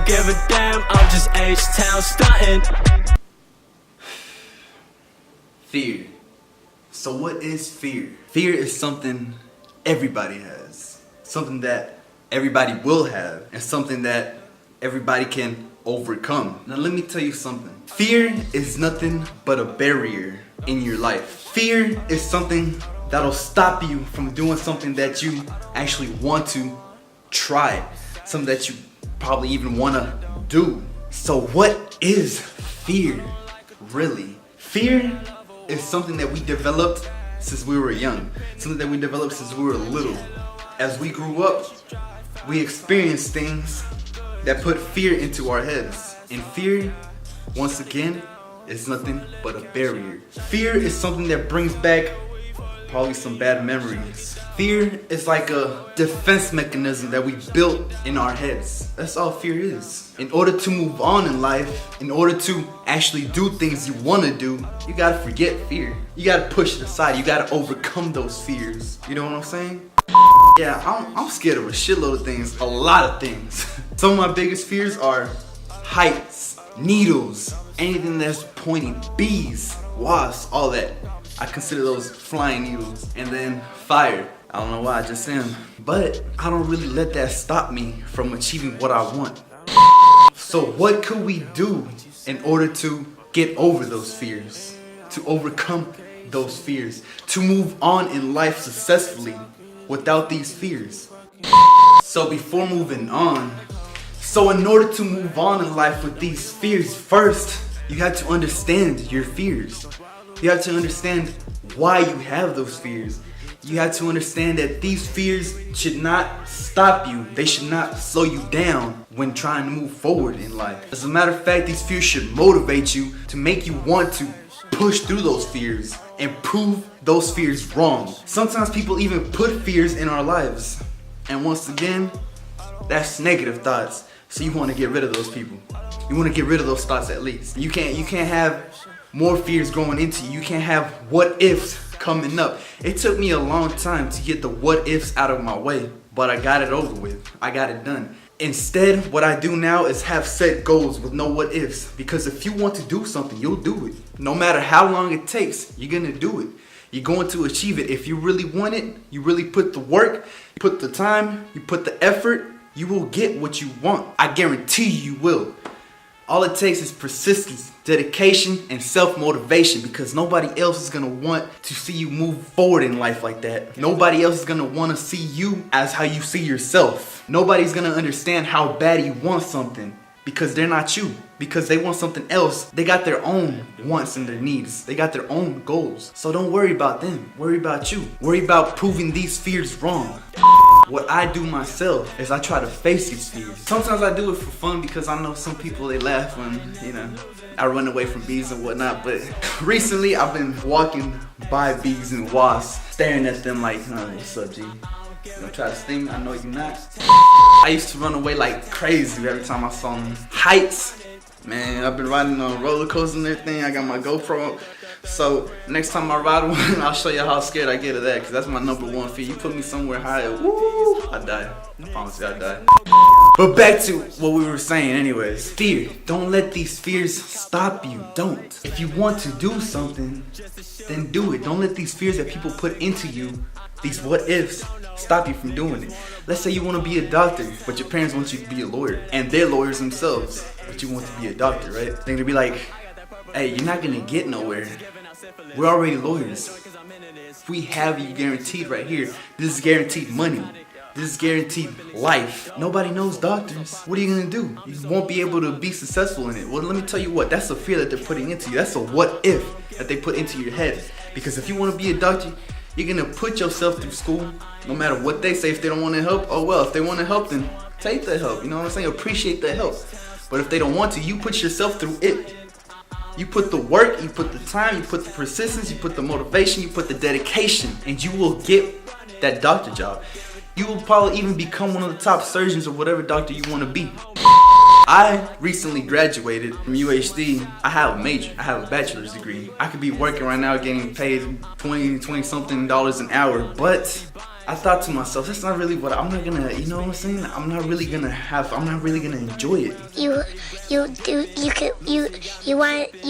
don't give a damn, I'm just H-Town stuntin'. Fear. So what is fear? Fear is something everybody has. Something that everybody will have. And something that everybody can overcome. Now let me tell you something. Fear is nothing but a barrier in your life. Fear is something that'll stop you from doing something that you actually want to try. Something that you probably even want to do. So what is fear, really? Fear is something that we developed since we were young. Something that we developed since we were little. As we grew up, we experienced things that put fear into our heads. And fear, once again, is nothing but a barrier. Fear is something that brings back probably some bad memories. Fear is like a defense mechanism that we built in our heads. That's all fear is. In order to move on in life, in order to actually do things you want to do, you gotta forget fear. You gotta push it aside. You gotta overcome those fears. You know what I'm saying? Yeah, I'm scared of a shitload of things. A lot of things. Some of my biggest fears are heights, needles, anything that's pointing, bees, wasps, all that. I consider those flying needles. And then fire. I don't know why, I just am. But I don't really let that stop me from achieving what I want. So what could we do in order to get over those fears? To overcome those fears? To move on in life successfully without these fears? So before moving on, so in order to move on in life with these fears, first, you have to understand your fears. You have to understand why you have those fears. You have to understand that these fears should not stop you. They should not slow you down when trying to move forward in life. As a matter of fact, these fears should motivate you to make you want to push through those fears and prove those fears wrong. Sometimes people even put fears in our lives. And once again, that's negative thoughts. So you want to get rid of those people. You want to get rid of those thoughts at least. You can't have more fears growing into you. You can't have what ifs coming up. It took me a long time to get the what ifs out of my way, but I got it over with. I got it done. Instead, what I do now is have set goals with no what ifs. Because if you want to do something, you'll do it. No matter how long it takes, you're gonna do it. You're going to achieve it. If you really want it, you really put the work, you put the time, you put the effort, you will get what you want. I guarantee you will. All it takes is persistence, dedication, and self-motivation, because nobody else is gonna want to see you move forward in life like that. Nobody else is gonna wanna see you as how you see yourself. Nobody's gonna understand how bad you want something, because they're not you. Because they want something else. They got their own wants and their needs. They got their own goals. So don't worry about them. Worry about you. Worry about proving these fears wrong. What I do myself is I try to face these fears. Sometimes I do it for fun because I know some people, they laugh when, I run away from bees and whatnot. But recently I've been walking by bees and wasps, staring at them like, what's up, G? You gonna try to sting me? I know you're not. I used to run away like crazy every time I saw them. Heights, man, I've been riding on roller coasters and everything. I got my GoPro. So next time I ride one, I'll show you how scared I get of that, because that's my #1 fear. You put me somewhere higher, woo, I die. I promise you I die. But back to what we were saying anyways. Fear. Don't let these fears stop you. Don't. If you want to do something, then do it. Don't let these fears that people put into you, these what ifs, stop you from doing it. Let's say you want to be a doctor, but your parents want you to be a lawyer, and they're lawyers themselves, but you want to be a doctor, right? They're gonna be like, hey, you're not gonna get nowhere. We're already lawyers. We have you guaranteed right here. This is guaranteed money. This is guaranteed life. Nobody knows doctors. What are you gonna do? You won't be able to be successful in it. Well, let me tell you what, that's a fear that they're putting into you. That's a what if that they put into your head. Because if you wanna be a doctor, you're gonna put yourself through school, no matter what they say. If they don't wanna help, oh well, if they wanna help, then take the help. You know what I'm saying? Appreciate the help. But if they don't want to, you put yourself through it. You put the work, you put the time, you put the persistence, you put the motivation, you put the dedication, and you will get that doctor job. You will probably even become one of the top surgeons or whatever doctor you want to be. I recently graduated from UHD. I have a major, I have a bachelor's degree. I could be working right now getting paid $20 something an hour, but I thought to myself, that's not really what I'm not gonna, you know what I'm saying? I'm not really gonna enjoy it. You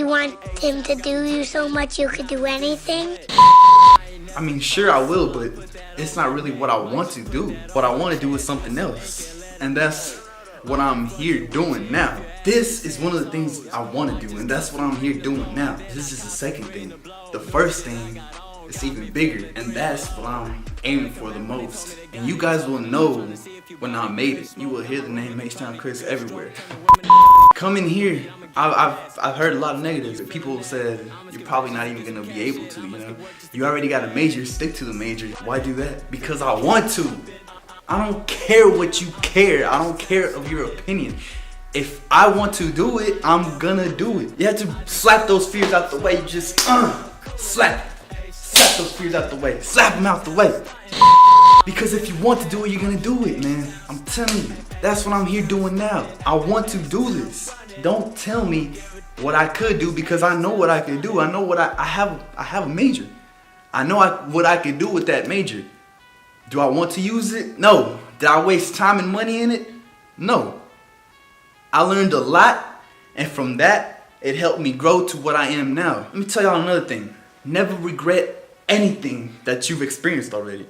want him to do you so much you could do anything? I mean, sure I will, but it's not really what I want to do. What I want to do is something else. And that's what I'm here doing now. This is one of the things I want to do, and that's what I'm here doing now. This is the second thing. The first thing is even bigger, and that's what I'm aiming for the most. And you guys will know when I made it. You will hear the name H-Town Chris everywhere. Coming here, I've heard a lot of negatives. People said you're probably not even gonna be able to, you know. You already got a major, stick to the major. Why do that? Because I want to. I don't care what you care. I don't care of your opinion. If I want to do it, I'm gonna do it. You have to slap those fears out the way. You just slap those fears out the way. Slap them out the way. Because if you want to do it, you're gonna do it, man. I'm telling you. That's what I'm here doing now. I want to do this. Don't tell me what I could do, because I know what I could do. I know what I have a major. I know what I could do with that major. Do I want to use it? No. Did I waste time and money in it? No. I learned a lot, and from that, it helped me grow to what I am now. Let me tell y'all another thing. Never regret anything that you've experienced already.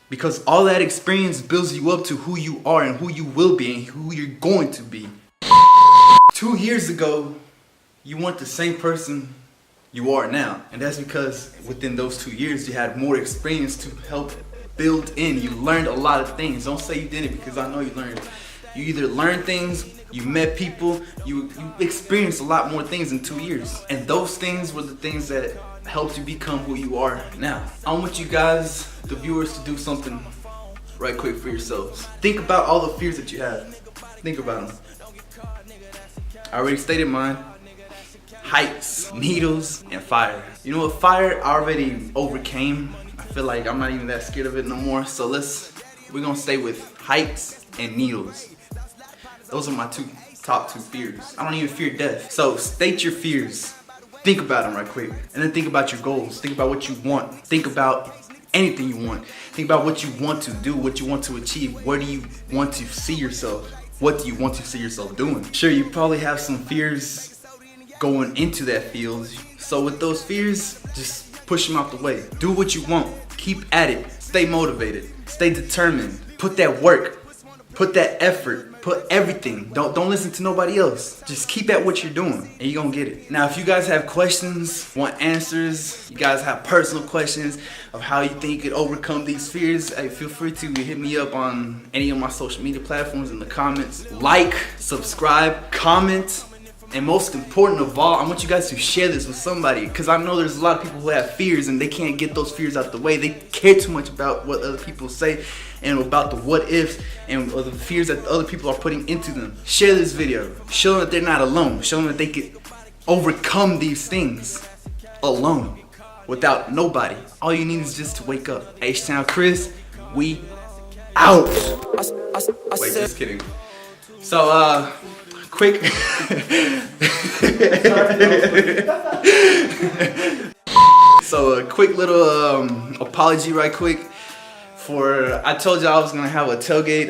Because all that experience builds you up to who you are and who you will be and who you're going to be. 2 years ago, you weren't the same person you are now. And that's because within those 2 years, you had more experience to help build in. You learned a lot of things. Don't say you didn't, because I know you learned. You either learned things, you met people, you experienced a lot more things in 2 years. And those things were the things that helped you become who you are now. I want you guys, the viewers, to do something right quick for yourselves. Think about all the fears that you have. Think about them. I already stated mine. Heights, needles, and fire. You know what, fire I already overcame. I feel like I'm not even that scared of it no more. So we're gonna stay with heights and needles. Those are my top two fears. I don't even fear death. So state your fears. Think about them right quick. And then think about your goals. Think about what you want. Think about anything you want. Think about what you want to do, what you want to achieve. Where do you want to see yourself? What do you want to see yourself doing? Sure, you probably have some fears going into that field. So with those fears, just push them out the way. Do what you want. Keep at it. Stay motivated. Stay determined. Put that work. Put that effort. Put everything. Don't listen to nobody else. Just keep at what you're doing and you're gonna get it. Now, if you guys have questions, want answers, you guys have personal questions of how you think you could overcome these fears, hey, feel free to hit me up on any of my social media platforms in the comments. Like, subscribe, comment, and most important of all, I want you guys to share this with somebody, because I know there's a lot of people who have fears and they can't get those fears out the way. They care too much about what other people say and about the what ifs and the fears that other people are putting into them. Share this video. Show them that they're not alone. Show them that they can overcome these things alone without nobody. All you need is just to wake up. H-Town Chris, we out. Wait, just kidding. So, quick. So a quick little apology right quick for, I told you I was gonna have a tailgate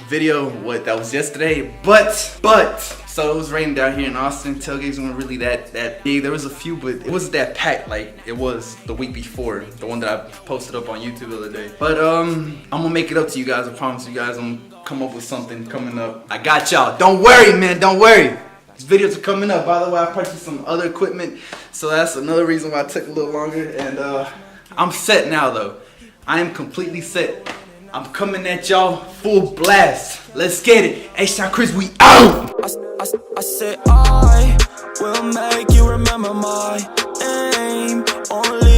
video, that was yesterday, but so it was raining down here in Austin. Tailgates weren't really that big. There was a few, but it wasn't that packed like it was the week before, the one that I posted up on YouTube the other day. But I'm gonna make it up to you guys. I promise you guys I'm gonna come up with something coming up. I got y'all. Don't worry, man, don't worry. These videos are coming up. By the way, I purchased some other equipment, so that's another reason why it took a little longer. And I'm set now though. I am completely set. I'm coming at y'all full blast. Let's get it. H-Town Chris, we out. I said I will make you remember my name. Only